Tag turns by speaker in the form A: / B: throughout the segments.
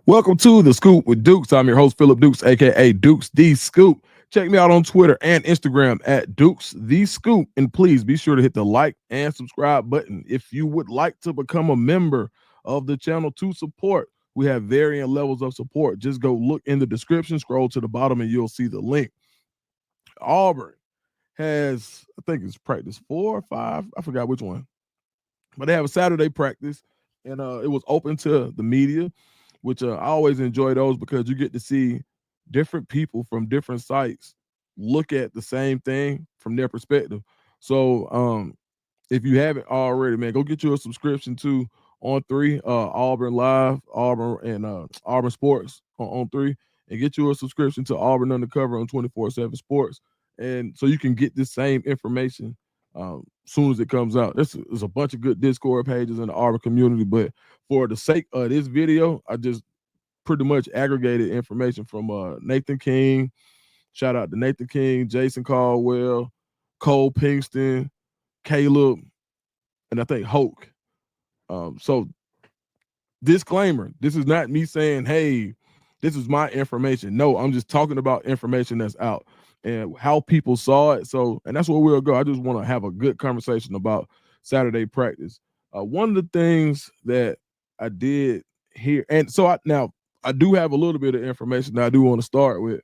A: Welcome to the Scoop with Dukes. I'm your host, Philip Dukes, aka Dukes the Scoop. Check me out on Twitter and Instagram at Dukes the Scoop. And please be sure to hit the like and subscribe button. If you would like to become a member of the channel to support, we have varying levels of support. Just go look in the description, scroll to the bottom, and you'll see the link. Auburn has, I think it's practice 4 or 5. I forgot which one, but they have a Saturday practice, and it was open to the media, which I always enjoy those because you get to see different people from different sites look at the same thing from their perspective. So if you haven't already, man, go get you a subscription to On3, Auburn Live, Auburn and Auburn Sports on 3, and get you a subscription to Auburn Undercover on 24/7 Sports, and so you can get this same information soon as it comes out. There's a bunch of good Discord pages in the Auburn community, but for the sake of this video, I just pretty much aggregated information from Nathan King. Shout out to Nathan King, Jason Caldwell, Cole Pinkston, Caleb, and I think Hoke. So disclaimer, this is not me saying, hey, this is my information. No, I'm just talking about information that's out and how people saw it. So, and that's where we'll go. I just want to have a good conversation about Saturday practice. One of the things that I did here, and so I do have a little bit of information that I do want to start with.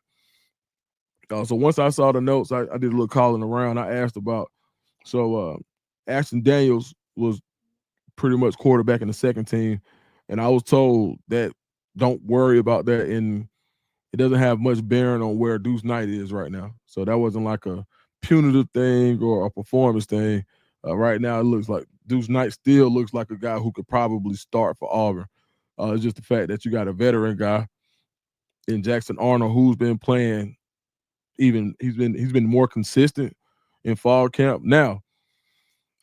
A: So once I saw the notes, I did a little calling around. I asked about, Ashton Daniels was pretty much quarterback in the second team, and I was told that don't worry about that, and it doesn't have much bearing on where Deuce Knight is right now. So that wasn't like a punitive thing or a performance thing. Right now, it looks like Deuce Knight still looks like a guy who could probably start for Auburn. It's just the fact that you got a veteran guy in Jackson Arnold who's been playing. Even he's been more consistent in fall camp. Now,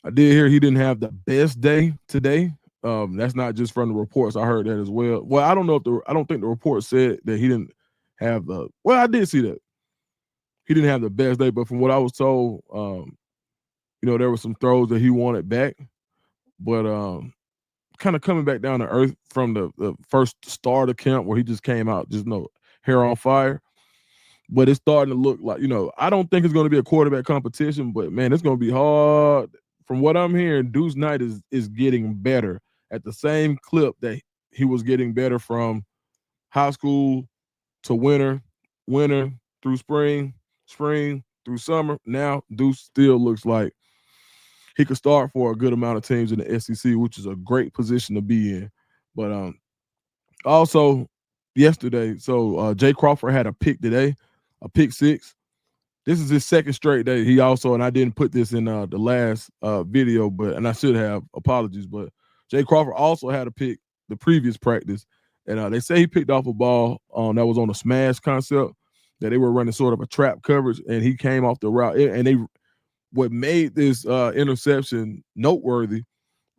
A: I did hear he didn't have the best day today. That's not just from the reports. I heard that as well. Well, I don't think the report said that he didn't have the. Well, I did see that he didn't have the best day, but from what I was told, there were some throws that he wanted back, but kind of coming back down to earth from the first start of camp where he just came out just hair on fire. But it's starting to look like, I don't think it's going to be a quarterback competition, but man, it's going to be hard. From what I'm hearing, Deuce Knight is getting better at the same clip that he was getting better from high school to winter through spring through summer. Now Deuce still looks like he could start for a good amount of teams in the SEC, which is a great position to be in. But also yesterday, so Jay Crawford had a pick today, a pick six. This is his second straight day. He also, and I didn't put this in the last video, and I should have. Apologies, but Jay Crawford also had a pick the previous practice, and they say he picked off a ball that was on a smash concept that they were running sort of a trap coverage, and he came off the route. And what made this interception noteworthy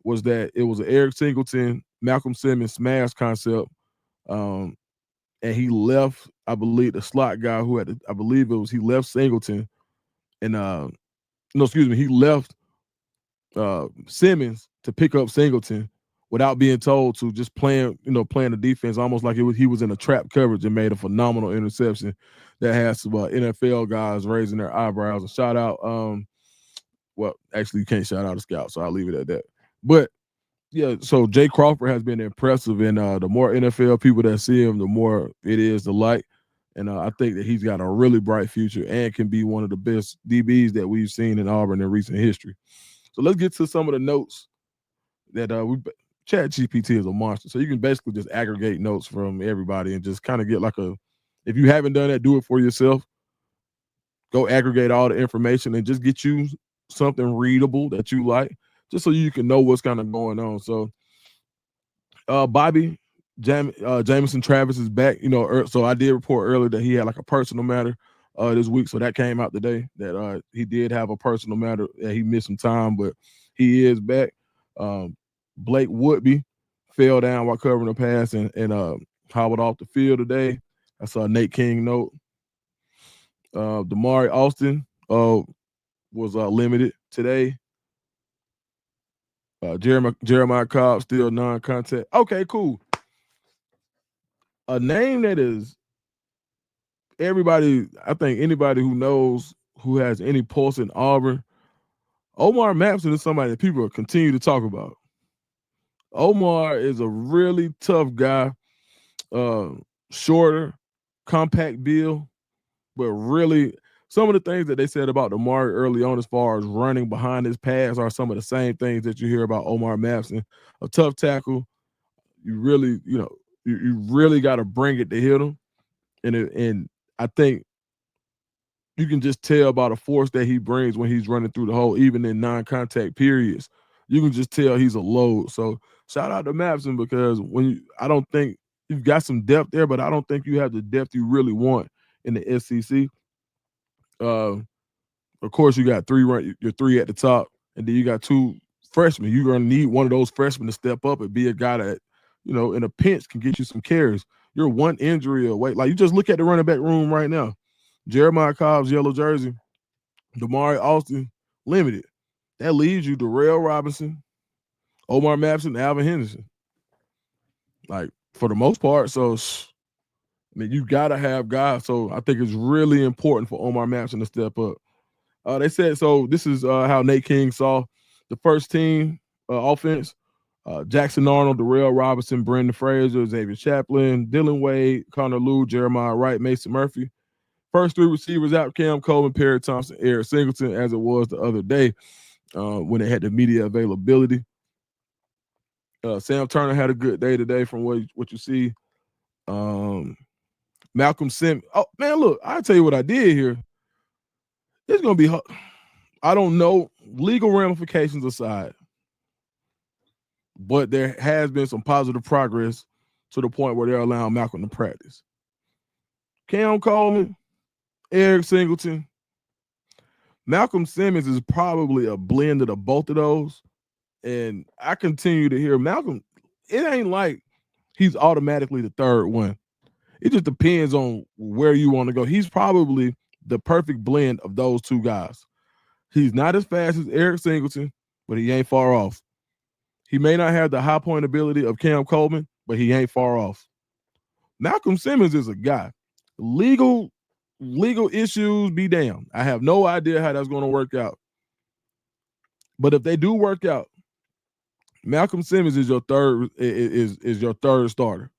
A: was that it was an Eric Singleton, Malcolm Simmons smash concept. And he left, I believe, the slot guy who had, I believe he left Singleton, and no, excuse me, he left Simmons to pick up Singleton without being told to, just playing the defense almost like he was in a trap coverage, and made a phenomenal interception that has some NFL guys raising their eyebrows. And shout out, well, actually, you can't shout out a scout, so I'll leave it at that. But yeah, so Jay Crawford has been impressive, and the more NFL people that see him, the more it is to like. And I think that he's got a really bright future and can be one of the best DBs that we've seen in Auburn in recent history. So let's get to some of the notes that Chat GPT is a monster. So you can basically just aggregate notes from everybody and just kind of get if you haven't done that, do it for yourself. Go aggregate all the information and just get you something readable that you like, just so you can know what's kind of going on. So Bobby Jamison Travis is back. So I did report earlier that he had like a personal matter this week. So that came out today that he did have a personal matter that he missed some time, but he is back. Blake Woodby fell down while covering the pass and hobbled off the field today. I saw Nate King note. Damari Austin was limited today. Jeremiah Cobb still non-contact. Okay, cool. a name that is everybody, I think anybody who knows who has any pulse in Auburn, Omar Mapson is somebody that people continue to talk about. Omar is a really tough guy, uh, shorter, compact build, but really some of the things that they said about Damari early on as far as running behind his pass are some of the same things that you hear about Omar Mapson. A tough tackle. You really, you really got to bring it to hit him. And I think you can just tell by the force that he brings when he's running through the hole, even in non-contact periods. You can just tell he's a load. So shout out to Mapson because I don't think you've got some depth there, but I don't think you have the depth you really want in the SEC. Of course, you got your three at the top, and then you got two freshmen. You're going to need one of those freshmen to step up and be a guy that, in a pinch can get you some carries. You're one injury away. Like, you just look at the running back room right now. Jeremiah Cobb's yellow jersey, Damari Austin, limited. That leaves you Darrell Robinson, Omar Mapson, Alvin Henderson. Like, for the most part. So, you got to have guys. So, I think it's really important for Omar Mapson to step up. They said, so this is how Nate King saw the first team offense. Jackson Arnold, Darrell Robinson, Brendan Fraser, Xavier Chaplin, Dylan Wade, Connor Lew, Jeremiah Wright, Mason Murphy. First three receivers out, Cam Coleman, Perry Thompson, Eric Singleton, as it was the other day when they had the media availability. Sam Turner had a good day today from what you see. Malcolm Simmons. Oh, man, look, I'll tell you what I did here. It's going to be – I don't know, legal ramifications aside, but there has been some positive progress to the point where they're allowing Malcolm to practice. Cam Coleman, Eric Singleton, Malcolm Simmons is probably a blend of both of those. And I continue to hear Malcolm, it ain't like he's automatically the third one. It just depends on where you want to go. He's probably the perfect blend of those two guys. He's not as fast as Eric Singleton, but he ain't far off. He may not have the high point ability of Cam Coleman, but he ain't far off. Malcolm Simmons is a guy. Legal issues be damned. I have no idea how that's going to work out. But if they do work out, Malcolm Simmons is your third is your third starter.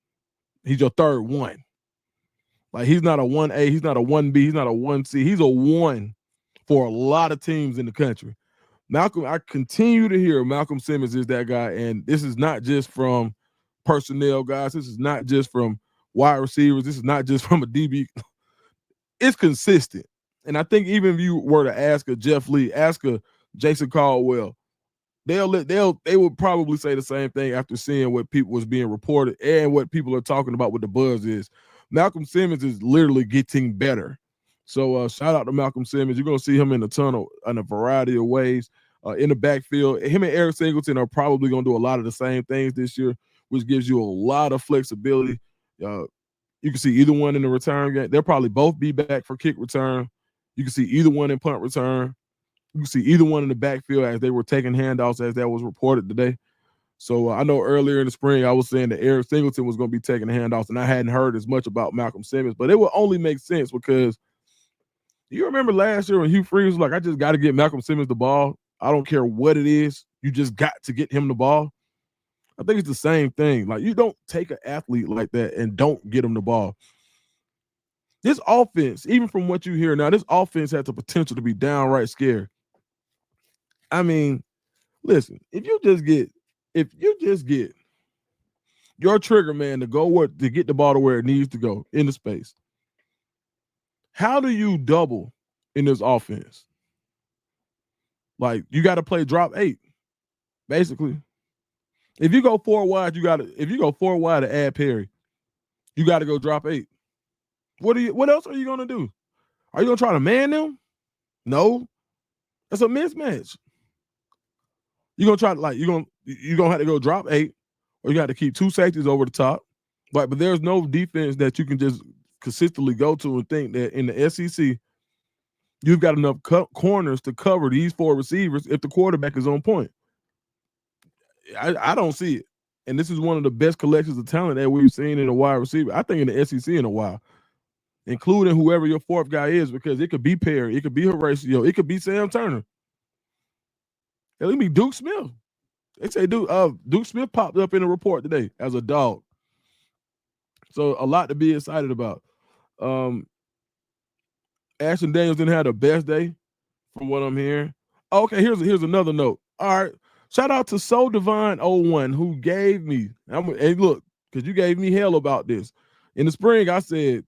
A: He's your third one. Like, he's not a 1A, he's not a 1B, he's not a 1C. He's a 1 for a lot of teams in the country. Malcolm, I continue to hear Malcolm Simmons is that guy, and this is not just from personnel guys. This is not just from wide receivers. This is not just from a DB. It's consistent. And I think even if you were to ask a Jeff Lee, ask a Jason Caldwell, they would probably say the same thing after seeing what people was being reported and what people are talking about what the buzz is. Malcolm Simmons is literally getting better. So shout out to Malcolm Simmons. You're going to see him in a tunnel in a variety of ways in the backfield. Him and Eric Singleton are probably going to do a lot of the same things this year, which gives you a lot of flexibility. You can see either one in the return game. They'll probably both be back for kick return. You can see either one in punt return. You can see either one in the backfield as they were taking handoffs, as that was reported today. So I know earlier in the spring I was saying that Eric Singleton was going to be taking the handoffs, and I hadn't heard as much about Malcolm Simmons. But it would only make sense because you remember last year when Hugh Freeze was like, I just got to get Malcolm Simmons the ball. I don't care what it is. You just got to get him the ball. I think it's the same thing. Like, you don't take an athlete like that and don't get him the ball. This offense, even from what you hear now, this offense has the potential to be downright scary. I mean, listen, if you just get your trigger man to get the ball to where it needs to go in the space, how do you double in this offense? Like, you got to play drop 8, basically. If you go 4 wide, if you go 4 wide to add Perry, you got to go drop 8. What else are you gonna do? Are you gonna try to man them? No, that's a mismatch. You're gonna try to you're gonna have to go drop 8, or you got to keep 2 safeties over the top. But there's no defense that you can just consistently go to and think that in the SEC you've got enough corners to cover these 4 receivers if the quarterback is on point. I don't see it. And this is one of the best collections of talent that we've seen in a wide receiver, I think, in the SEC in a while, including whoever your fourth guy is, because it could be Perry, it could be Horatio, it could be Sam Turner. It could be Duke Smith. They say Duke Smith popped up in a report today as a dog. So a lot to be excited about. Ashton Daniels didn't have the best day from what I'm hearing. Okay, here's another note. All right. Shout out to So Divine 01 who gave me, hey, look, because you gave me hell about this. In the spring, I said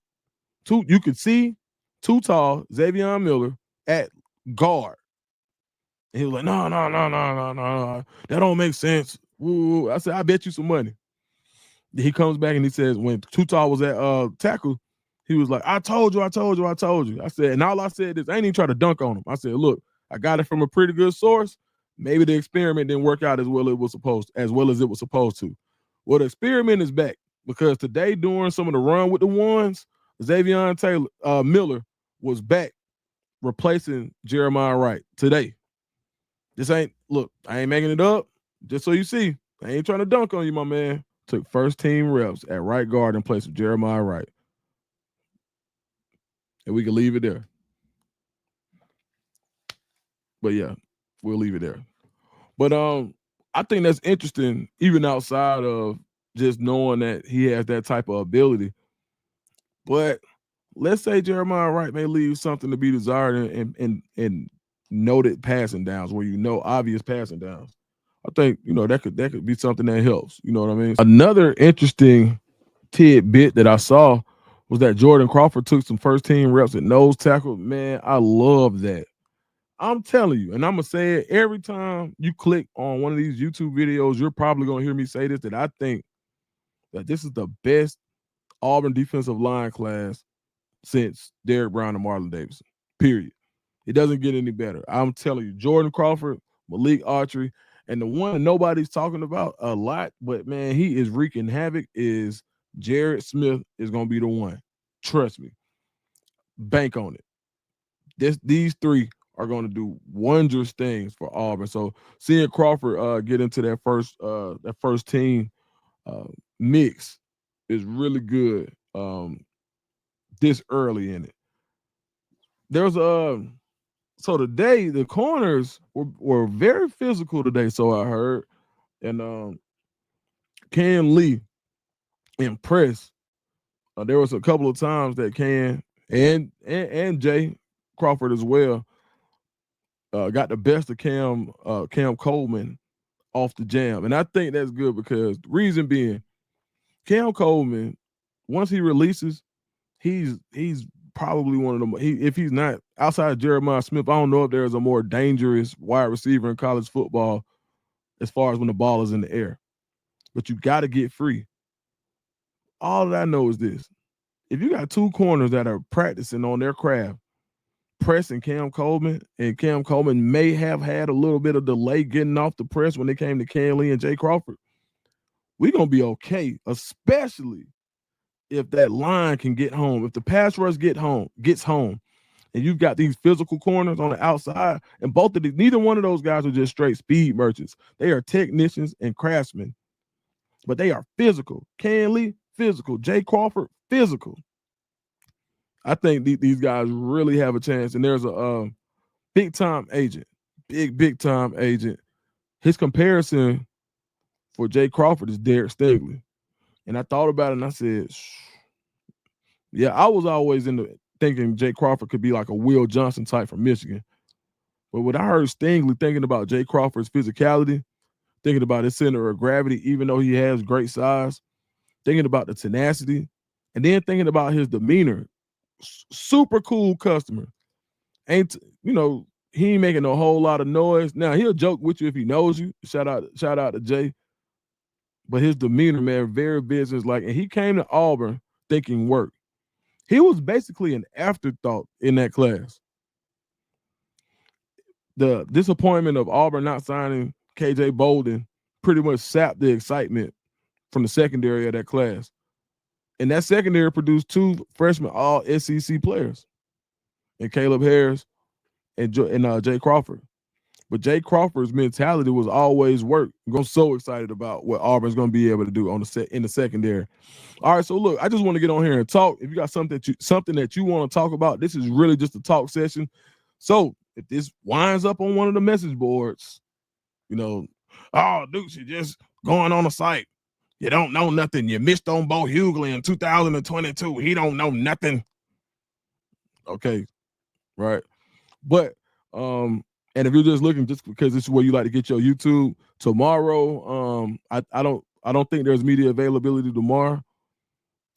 A: you could see too tall Xavier Miller at guard. And he was like, no. That don't make sense. Woo. I said, I bet you some money. He comes back and he says, when Too Tall was at tackle, he was like, I told you. I said, and all I said is, I ain't even try to dunk on him. I said, look, I got it from a pretty good source. Maybe the experiment didn't work out as well as it was supposed to. Well, the experiment is back because today during some of the run with the ones, Xavier Miller was back replacing Jeremiah Wright today. I ain't making it up. Just so you see, I ain't trying to dunk on you, my man. Took first team reps at right guard in place of Jeremiah Wright. And we can leave it there. But yeah, we'll leave it there. But I think that's interesting, even outside of just knowing that he has that type of ability. But let's say Jeremiah Wright may leave something to be desired and noted passing downs, where obvious passing downs. I think that could be something that helps. You know what I mean? Another interesting tidbit that I saw was that Jordan Crawford took some first team reps at nose tackle. Man, I love that. I'm telling you, and I'm gonna say it every time you click on one of these YouTube videos, you're probably gonna hear me say this, that I think that this is the best Auburn defensive line class since Derrick Brown and Marlon Davidson. Period. It doesn't get any better. I'm telling you, Jordan Crawford, Malik Autry, and the one that nobody's talking about a lot, but man, he is wreaking havoc, is Jared Smith is going to be the one. Trust me. Bank on it. These three are going to do wondrous things for Auburn. So seeing Crawford get into that first team mix is really good this early in it. There's so today the corners were very physical today, so I heard. And Cam Lee impressed. There was a couple of times that Cam and Jay Crawford as well got the best of Cam Coleman off the jam. And I think that's good because the reason being, Cam Coleman, once he releases, he's probably one of them. If he's not outside of Jeremiah Smith, I don't know if there's a more dangerous wide receiver in college football as far as when the ball is in the air. But you got to get free. All that I know is this. If you got two corners that are practicing on their craft, pressing Cam Coleman, and Cam Coleman may have had a little bit of delay getting off the press when it came to Cam Lee and Jay Crawford, we're going to be okay, especially if that line can get home. If the pass rush gets home, and you've got these physical corners on the outside, and neither one of those guys are just straight speed merchants. They are technicians and craftsmen, but they are physical. Cam Lee, physical. Jay Crawford, physical. I think these guys really have a chance. And there's a big time agent. His comparison for Jay Crawford is Derek Stingley. And I thought about it and I said, yeah, I was always thinking Jay Crawford could be like a Will Johnson type from Michigan. But when I heard Stingley thinking about Jay Crawford's physicality, thinking about his center of gravity, even though he has great size, thinking about the tenacity, and then thinking about his demeanor, super cool customer. He ain't making a whole lot of noise. Now he'll joke with you if he knows you. Shout out to Jay. But his demeanor, man, very business-like. And he came to Auburn thinking work. He was basically an afterthought in that class. The disappointment of Auburn not signing KJ Bolden pretty much sapped the excitement from the secondary of that class. And that secondary produced two freshman all SEC players, and Caleb Harris and Jay Crawford. But Jay Crawford's mentality was always work. I'm so excited about what Auburn's going to be able to do on in the secondary. All right, so look, I just want to get on here and talk. If you got something that you want to talk about, this is really just a talk session. So if this winds up on one of the message boards, oh, Dukes, you're just going on a site. You don't know nothing. You missed on Bo Hughley in 2022. He don't know nothing. Okay, right. But and if you're just looking just because this is where you like to get your YouTube tomorrow, I don't think there's media availability tomorrow.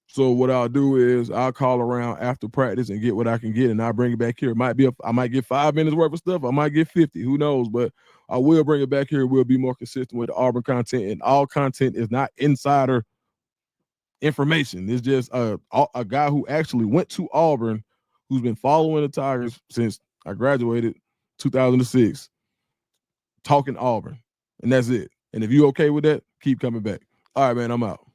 A: So what I'll do is I'll call around after practice and get what I can get, and I'll bring it back here. I might get 5 minutes worth of stuff. I might get 50. Who knows? But I will bring it back here. We'll be more consistent with the Auburn content, and all content is not insider information. It's just a guy who actually went to Auburn, who's been following the Tigers since I graduated 2006, talking Auburn, and that's it. And if you're okay with that, keep coming back. All right, man, I'm out.